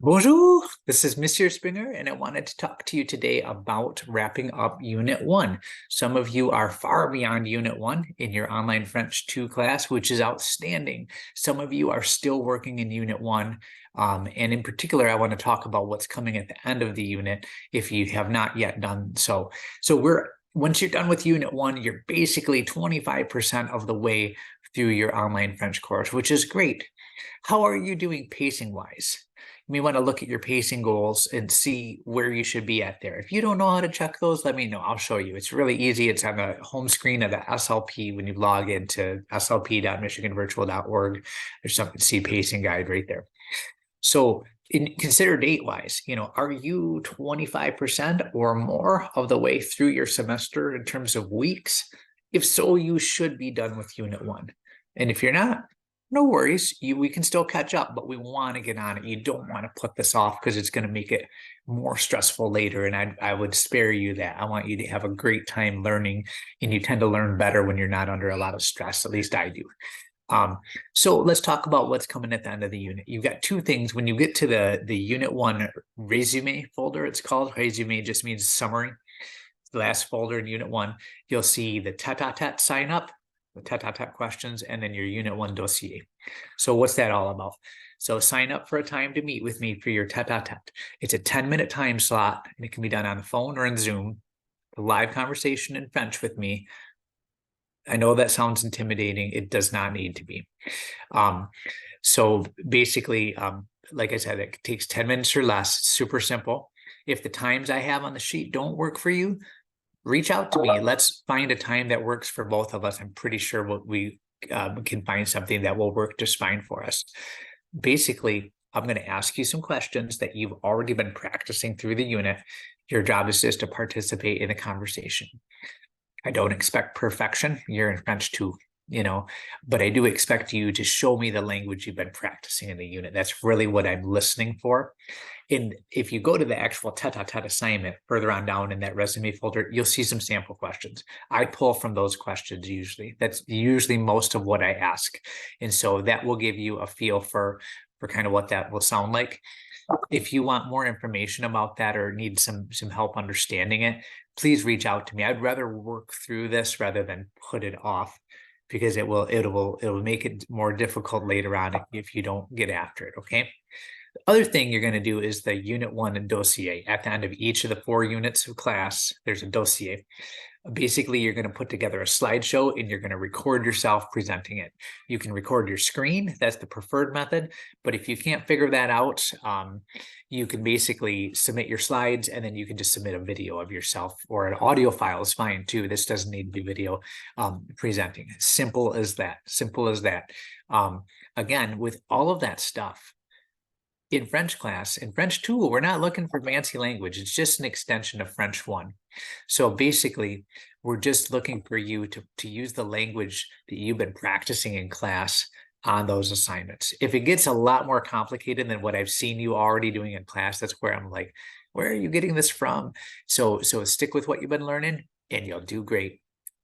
Bonjour, this is Monsieur Springer, and I wanted to talk to you today about wrapping up Unit 1. Some of you are far beyond Unit 1 in your online French 2 class, which is outstanding. Some of you are still working in Unit 1, and in particular, I want to talk about what's coming at the end of the unit if you have not yet done so. Once you're done with Unit 1, you're basically 25% of the way through your online French course, which is great. How are you doing pacing-wise? You may want to look at your pacing goals and see where you should be at there. If you don't know how to check those, let me know. I'll show you. It's really easy. It's on the home screen of the SLP when you log into slp.michiganvirtual.org. There's something to see pacing guide right there. So consider date-wise, are you 25% or more of the way through your semester in terms of weeks? If so, you should be done with Unit 1. And if you're not, no worries, we can still catch up, but we want to get on it. You don't want to put this off because it's going to make it more stressful later, and I would spare you that. I want you to have a great time learning, and you tend to learn better when you're not under a lot of stress, at least I do. So let's talk about what's coming at the end of the unit. You've got two things. When you get to the Unit 1 resume folder, it's called. Resume just means summary. The last folder in Unit 1, you'll see the Tête-à-tête sign up, the Tête-à-tête questions, and then your Unit 1 dossier. So what's that all about? So sign up for a time to meet with me for your Tête-à-tête. It's a 10-minute time slot, and it can be done on the phone or in Zoom. A live conversation in French with me. I know that sounds intimidating. It does not need to be. So basically, like I said, it takes 10 minutes or less. It's super simple. If the times I have on the sheet don't work for you, reach out to me. Let's find a time that works for both of us. I'm pretty sure we can find something that will work just fine for us. Basically, I'm going to ask you some questions that you've already been practicing through the unit. Your job is just to participate in a conversation. I don't expect perfection. You're in French 2, but I do expect you to show me the language you've been practicing in the unit. That's really what I'm listening for. And if you go to the actual Tête-à-tête assignment further on down in that resume folder, you'll see some sample questions. I pull from those questions usually. That's usually most of what I ask. And so that will give you a feel for kind of what that will sound like. If you want more information about that or need some help understanding it, please reach out to me. I'd rather work through this rather than put it off, because it will make it more difficult later on if you don't get after it. Okay. The other thing you're going to do is the Unit 1 dossier. At the end of each of the 4 units of class, there's a dossier. Basically, you're going to put together a slideshow and you're going to record yourself presenting it. You can record your screen. That's the preferred method. But if you can't figure that out, you can basically submit your slides, and then you can just submit a video of yourself, or an audio file is fine too. This doesn't need to be video presenting. Simple as that. Simple as that. Again, with all of that stuff, in French class, in French 2, we're not looking for fancy language. It's just an extension of French 1. So basically, we're just looking for you to use the language that you've been practicing in class on those assignments. If it gets a lot more complicated than what I've seen you already doing in class, that's where I'm like, where are you getting this from? So stick with what you've been learning and you'll do great.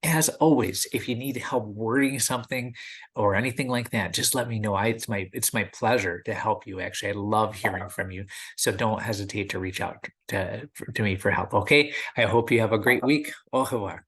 As always, if you need help wording something or anything like that, just let me know. It's my pleasure to help you. Actually, I love hearing from you. So don't hesitate to reach out to me for help. Okay. I hope you have a great week. Au revoir.